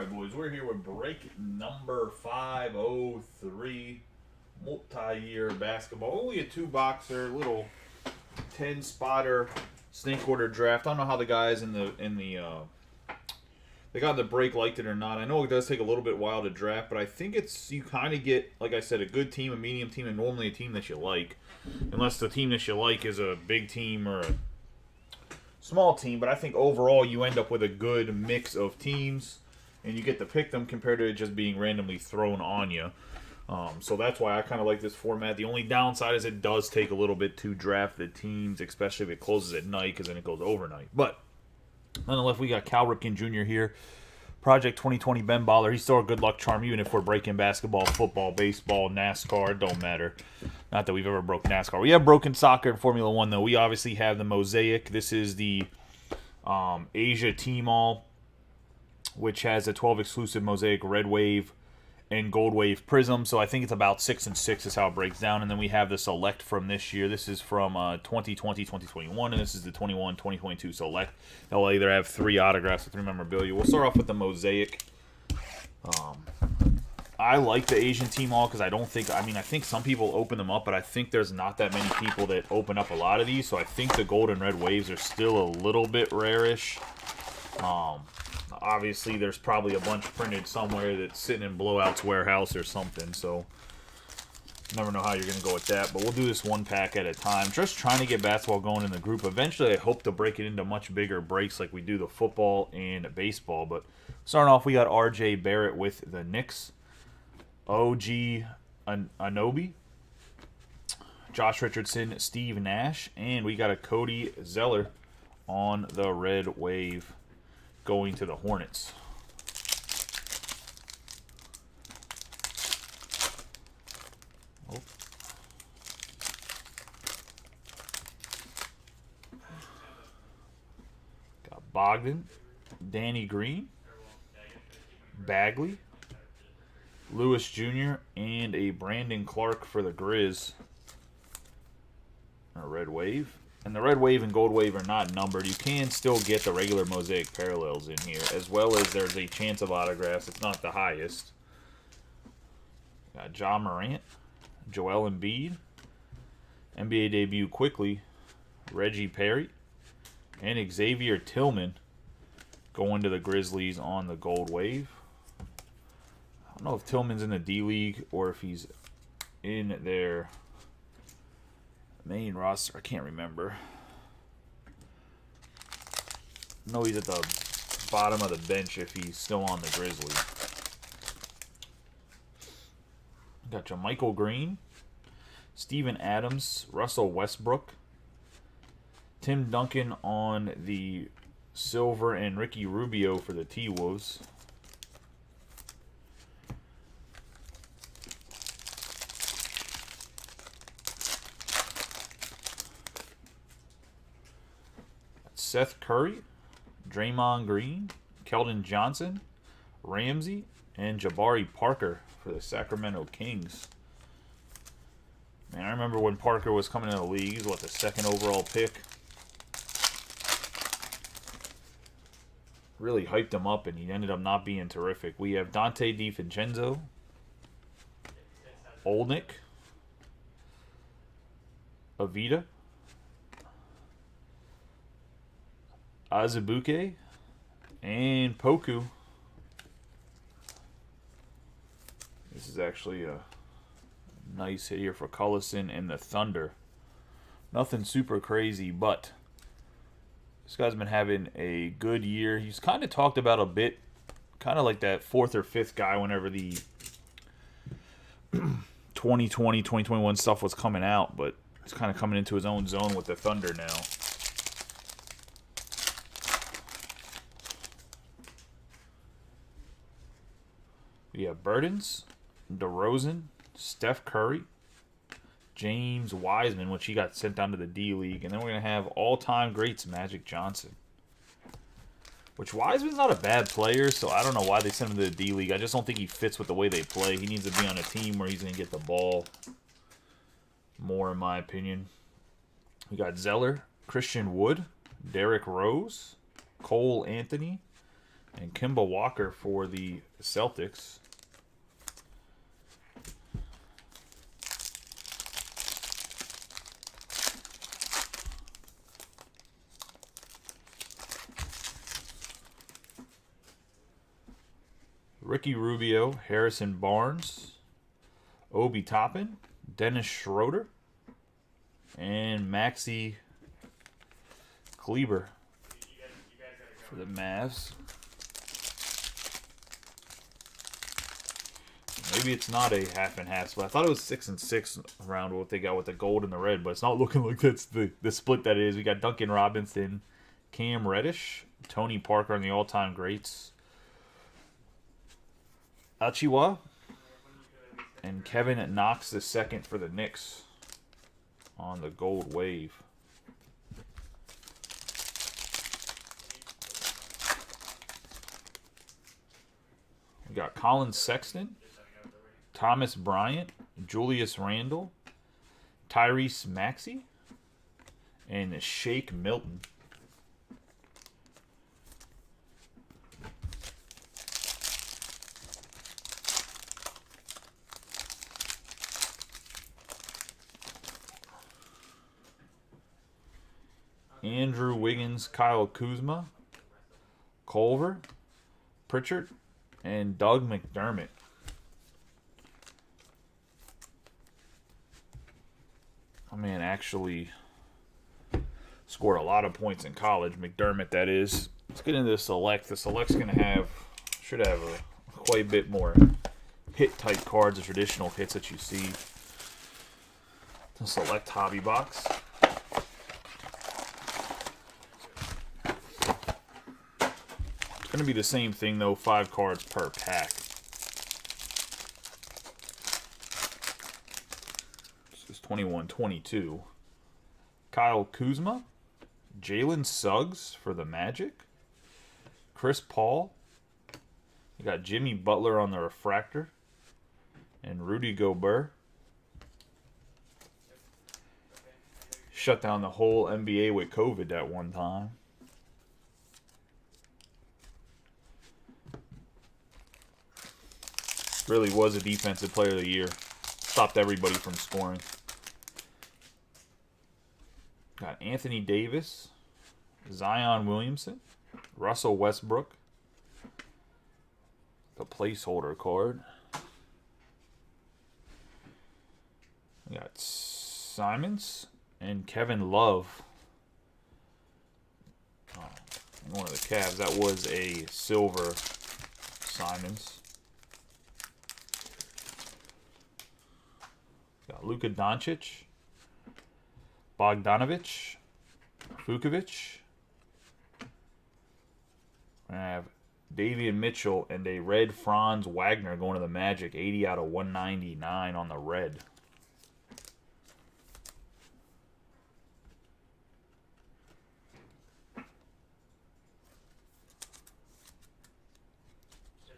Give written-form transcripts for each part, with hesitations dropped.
Alright, boys, we're here with break number 503, multi-year basketball. Only a two-boxer, little 10-spotter snake order draft. I don't know how the guys they got in the break liked it or not. I know it does take a little bit while to draft, but I think you kind of get, like I said, a good team, a medium team, and normally a team that you like. Unless the team that you like is a big team or a small team, but I think overall you end up with a good mix of teams, and you get to pick them compared to it just being randomly thrown on you. So that's why I kind of like this format. The only downside is it does take a little bit to draft the teams, especially if it closes at night, because then it goes overnight. But nonetheless, we got Cal Ripken Jr. here. Project 2020 Ben Baller. He's still a good luck charm, even if we're breaking basketball, football, baseball, NASCAR. It don't matter. Not that we've ever broke NASCAR. We have broken soccer and Formula One, though. We obviously have the Mosaic. This is the Asia Team All, which has a 12 exclusive Mosaic Red Wave and Gold Wave Prism. So I think it's about 6 and 6 is how it breaks down. And then we have the Select from this year. This is from 2020, 2021, and this is the 21, 2022 Select. They'll either have 3 autographs or 3 memorabilia. We'll start off with the Mosaic. I like the Asian Team All because I think some people open them up, but I think there's not that many people that open up a lot of these. So I think the Gold and Red Waves are still a little bit rarish. Obviously, there's probably a bunch printed somewhere that's sitting in Blowout's warehouse or something, so never know how you're going to go with that. But we'll do this one pack at a time. Just trying to get basketball going in the group. Eventually, I hope to break it into much bigger breaks like we do the football and baseball. But starting off, we got R.J. Barrett with the Knicks. O.G. Anobi. Josh Richardson, Steve Nash. And we got a Cody Zeller on the Red Wave, going to the Hornets. Oh. Got Bogdan, Danny Green, Bagley, Lewis Jr., and a Brandon Clark for the Grizz. A Red Wave. And the Red Wave and Gold Wave are not numbered. You can still get the regular Mosaic parallels in here, as well as there's a chance of autographs. It's not the highest. Got Ja Morant, Joel Embiid, NBA debut quickly, Reggie Perry, and Xavier Tillman going to the Grizzlies on the Gold Wave. I don't know if Tillman's in the D-League or if he's in their main roster. I can't remember. No, he's at the bottom of the bench if he's still on the Grizzlies. Got JaMychal Green, Steven Adams, Russell Westbrook, Tim Duncan on the silver, and Ricky Rubio for the T-Wolves. Seth Curry, Draymond Green, Keldon Johnson, Ramsey, and Jabari Parker for the Sacramento Kings. Man, I remember when Parker was coming into the league. He's, the second overall pick. Really hyped him up, and he ended up not being terrific. We have Dante DiVincenzo, Olnick, Avita, Azubuike, and Poku. This is actually a nice hit here for Cullison and the Thunder. Nothing super crazy, but this guy's been having a good year. He's kind of talked about a bit, kind of like that 4th or 5th guy whenever the 2020, 2021 stuff was coming out, but he's kind of coming into his own zone with the Thunder now. We have Burdens, DeRozan, Steph Curry, James Wiseman, which he got sent down to the D-League. And then we're going to have all-time greats, Magic Johnson. Which Wiseman's not a bad player, so I don't know why they sent him to the D-League. I just don't think he fits with the way they play. He needs to be on a team where he's going to get the ball more, in my opinion. We got Zeller, Christian Wood, Derrick Rose, Cole Anthony, And Kemba Walker for the Celtics. Ricky Rubio, Harrison Barnes, Obi Toppin, Dennis Schroeder, and Maxi Kleber for the Mavs. Maybe it's not a half and half split. I thought it was 6 and 6 around what they got with the gold and the red, but it's not looking like that's the split that it is. We got Duncan Robinson, Cam Reddish, Tony Parker on the all-time greats, Achiwa, and Kevin Knox the second for the Knicks on the gold wave. We got Colin Sexton, Thomas Bryant, Julius Randle, Tyrese Maxey, and Shake Milton. Andrew Wiggins, Kyle Kuzma, Culver, Pritchard, and Doug McDermott. My man actually scored a lot of points in college. McDermott, that is. Let's get into the select. The select's going to should have quite a bit more hit-type cards, the traditional hits that you see. The select hobby box. It's going to be the same thing, though, 5 cards per pack. This is 21-22. Kyle Kuzma, Jalen Suggs for the Magic, Chris Paul. You got Jimmy Butler on the refractor, and Rudy Gobert. Shut down the whole NBA with COVID at one time. Really was a defensive player of the year. Stopped everybody from scoring. Got Anthony Davis, Zion Williamson, Russell Westbrook. The placeholder card. We got Simons and Kevin Love. One of the Cavs. That was a silver Simons. Got Luka Doncic, Bogdanovich, Vukovic. I have Davian Mitchell and a red Franz Wagner going to the Magic. 80 out of 199 on the red.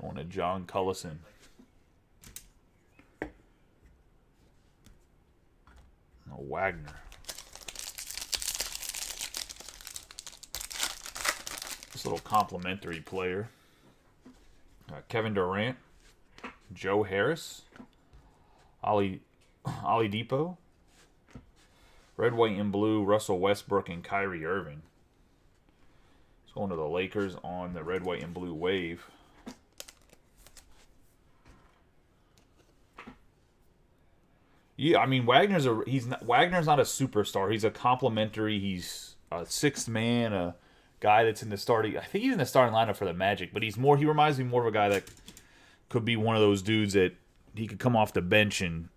Going to John Cullison. Wagner. This little complimentary player. Kevin Durant, Joe Harris, Ali Depot, red, white, and blue, Russell Westbrook, and Kyrie Irving. It's going to the Lakers on the red, white, and blue wave. Yeah, I mean Wagner's not a superstar. He's a complimentary. He's a sixth man, a guy that's in the starting. I think he's in the starting lineup for the Magic, but he reminds me more of a guy that could be one of those dudes that he could come off the bench and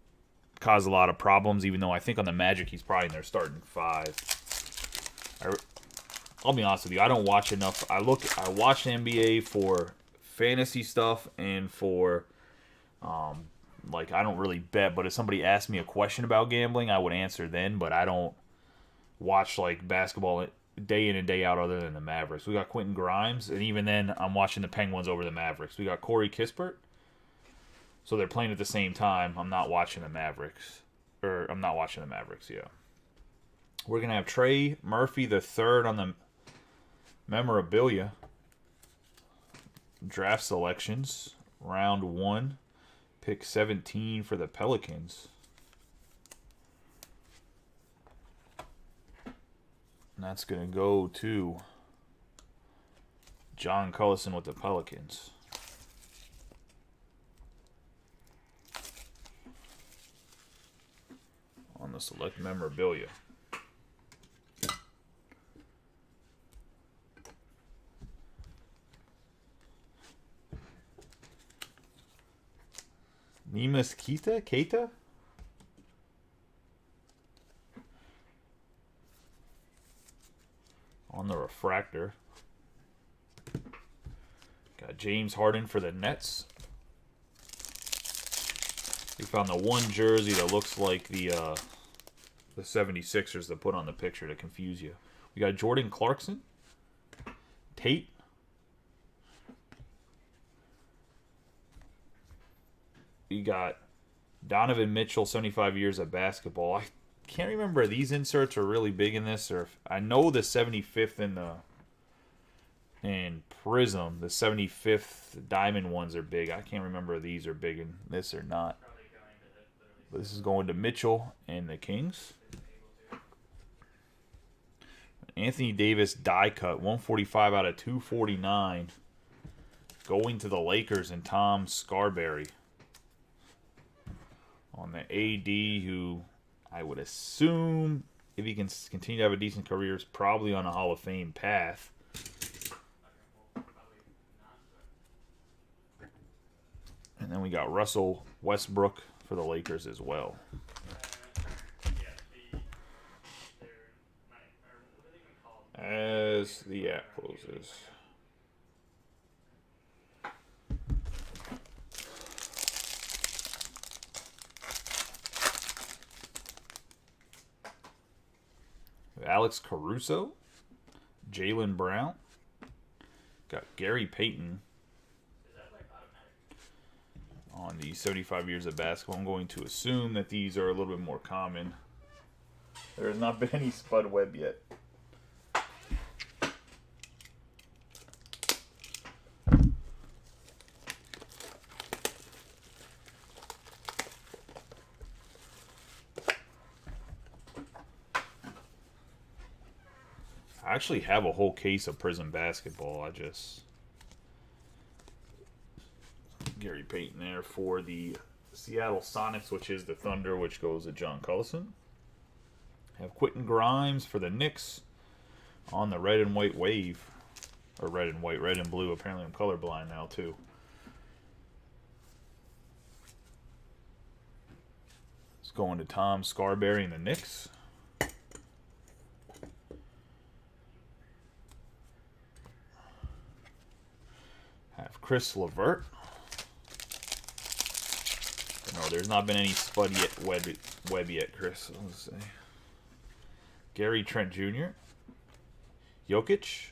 cause a lot of problems. Even though I think on the Magic he's probably in their starting 5. I'll be honest with you. I don't watch enough. I watch the NBA for fantasy stuff and for like, I don't really bet, but if somebody asked me a question about gambling, I would answer then, but I don't watch, like, basketball day in and day out other than the Mavericks. We got Quentin Grimes, and even then, I'm watching the Penguins over the Mavericks. We got Corey Kispert, so they're playing at the same time. I'm not watching the Mavericks. Yeah. We're going to have Trey Murphy the third on the memorabilia. draft selections. Round 1, pick 17 for the Pelicans. And that's going to go to John Cullison with the Pelicans. On the select memorabilia. Neemias Queta? On the refractor. Got James Harden for the Nets. We found the one jersey that looks like the 76ers that put on the picture to confuse you. We got Jordan Clarkson. Tate. We got Donovan Mitchell, 75 years of basketball. I can't remember if these inserts are really big in this, or if, I know the 75th and Prism, the 75th diamond ones are big. I can't remember if these are big in this or not. But this is going to Mitchell and the Kings. Anthony Davis die cut, 145 out of 249. Going to the Lakers and Tom Scarberry. On the AD, who I would assume, if he can continue to have a decent career, is probably on a Hall of Fame path. And then we got Russell Westbrook for the Lakers as well. As the app closes. Alex Caruso, Jaylen Brown, got Gary Payton on the 75 years of basketball. I'm going to assume that these are a little bit more common. There has not been any Spud Webb yet. I actually have a whole case of Prism basketball. Gary Payton there for the Seattle Sonics, which is the Thunder, which goes to John Cullison. Have Quentin Grimes for the Knicks on the red and white wave. Or red and white, red and blue. Apparently I'm colorblind now too. It's going to Tom Scarberry and the Knicks. Have Chris LeVert. No, there's not been any Spud yet, Webb yet, Chris. Let's see. Gary Trent Jr. Jokic.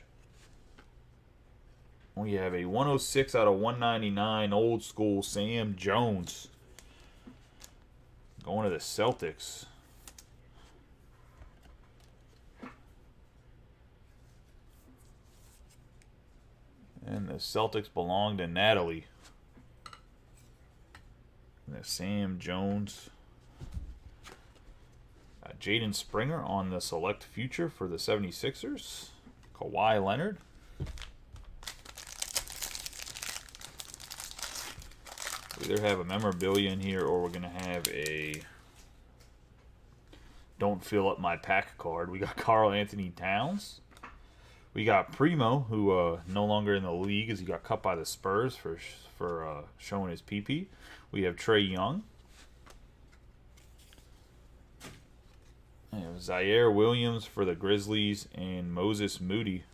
We have a 106 out of 199 old school Sam Jones. Going to the Celtics. And the Celtics belong to Natalie. And the Sam Jones. Jaden Springer on the select future for the 76ers. Kawhi Leonard. We either have a memorabilia in here or we're going to have a don't fill up my pack card. We got Karl Anthony Towns. We got Primo, who no longer in the league as he got cut by the Spurs for showing his PP. We have Trae Young. And Zaire Williams for the Grizzlies and Moses Moody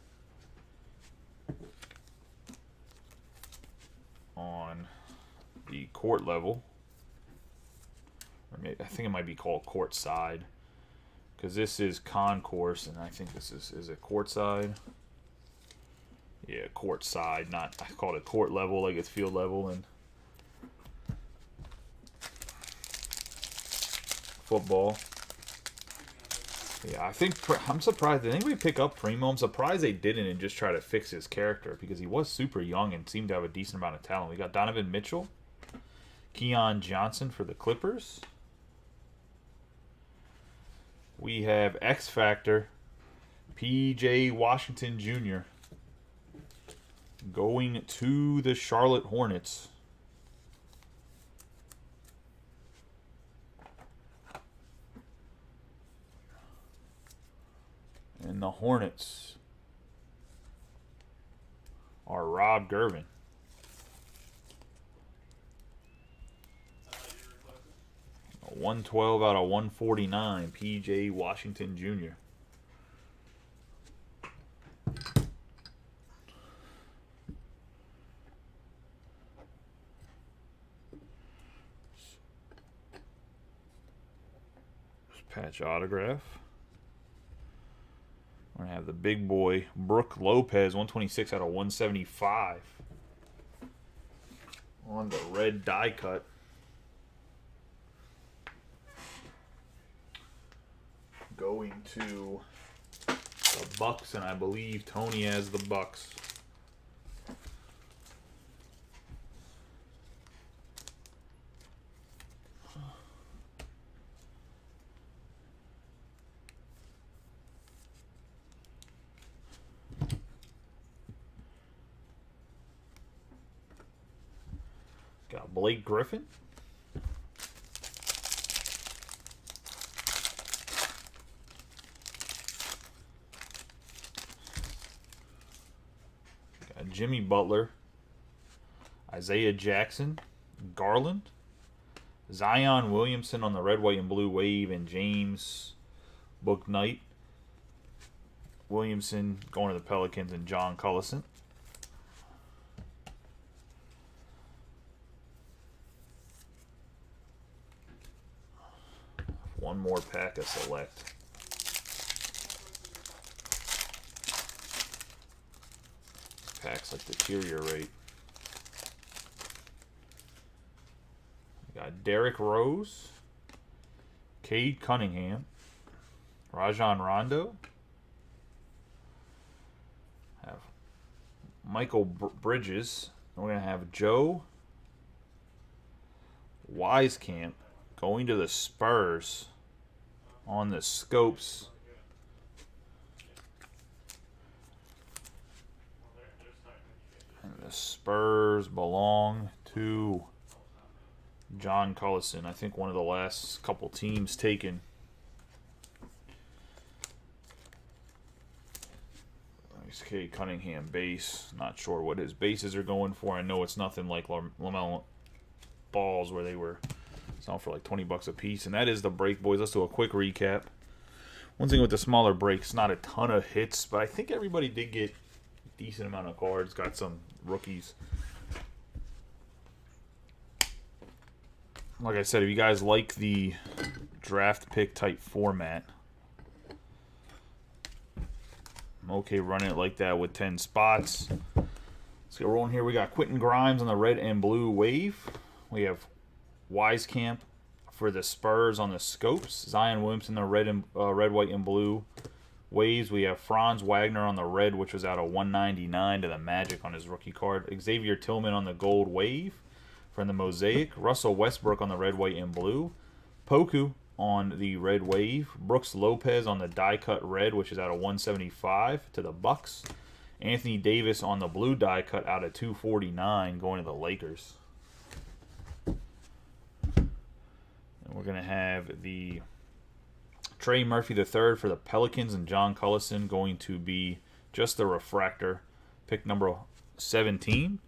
on the court level. Or maybe, I think it might be called court side. Because this is concourse, and I think this is it court side? Yeah, court side. Not, I call it court level, like it's field level and football. Yeah, I think I'm surprised. Did anybody pick up Primo? I'm surprised they didn't and just try to fix his character because he was super young and seemed to have a decent amount of talent. We got Donovan Mitchell, Keon Johnson for the Clippers. We have X Factor, P.J. Washington Jr. going to the Charlotte Hornets. And the Hornets are Rob Gervin. A 112 out of 149, P.J. Washington Jr. Patch autograph. We're going to have the big boy, Brook Lopez, 126 out of 175. On the red die cut. Going to the Bucks, and I believe Tony has the Bucks. Got Blake Griffin. Got Jimmy Butler. Isaiah Jackson. Garland. Zion Williamson on the red, white, and blue wave. And James Bouknight. Williamson going to the Pelicans. And John Collison. One more pack of select. Packs like deteriorate. We got Derrick Rose, Cade Cunningham, Rajon Rondo, have Michael Bridges. We're gonna have Joe Wieskamp going to the Spurs. On the scopes. And the Spurs belong to John Collison. I think one of the last couple teams taken. Nice Cade Cunningham base. Not sure what his bases are going for. I know it's nothing like LaMelo Balls where they were selling for like $20 a piece. And that is the break, boys. Let's do a quick recap. One thing with the smaller breaks, not a ton of hits, but I think everybody did get a decent amount of cards. Got some rookies. Like I said, if you guys like the draft pick type format, I'm okay running it like that with 10 spots. Let's get rolling here. We got Quentin Grimes on the red and blue wave. We have Wieskamp for the Spurs on the scopes. Zion Williamson, the red, white, and blue waves. We have Franz Wagner on the red, which was out of 199 to the Magic on his rookie card. Xavier Tillman on the gold wave from the Mosaic. Russell Westbrook on the red, white, and blue. Poku on the red wave. Brooks Lopez on the die-cut red, which is out of 175 to the Bucks. Anthony Davis on the blue die-cut out of 249 going to the Lakers. We're going to have the Trey Murphy III for the Pelicans and John Collison going to be just the refractor, pick number 17.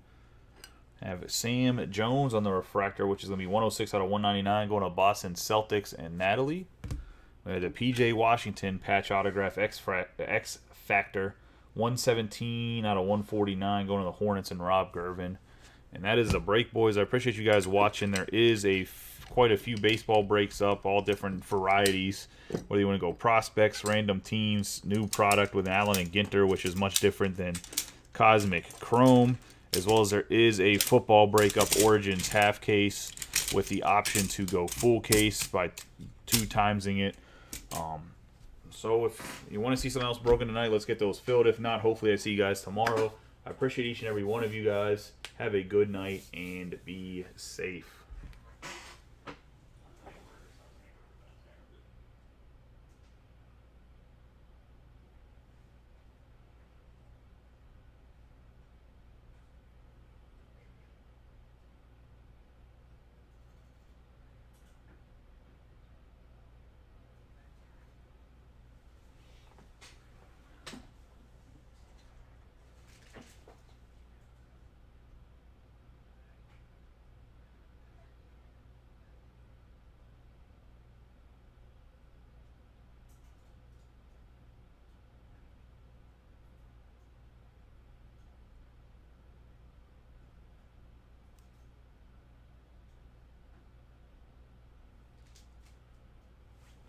Have Sam Jones on the refractor, which is going to be 106 out of 199 going to Boston Celtics and Natalie. We have the P.J. Washington patch autograph X Factor, 117 out of 149 going to the Hornets and Rob Gervin. And that is the break, boys. I appreciate you guys watching. There is quite a few baseball breaks up, all different varieties. Whether you want to go prospects, random teams, new product with Allen and Ginter, which is much different than Cosmic Chrome, as well as there is a football breakup Origins half case with the option to go full case by 2 timesing it. So if you want to see something else broken tonight, let's get those filled. If not, hopefully I see you guys tomorrow. I appreciate each and every one of you guys. Have a good night and be safe.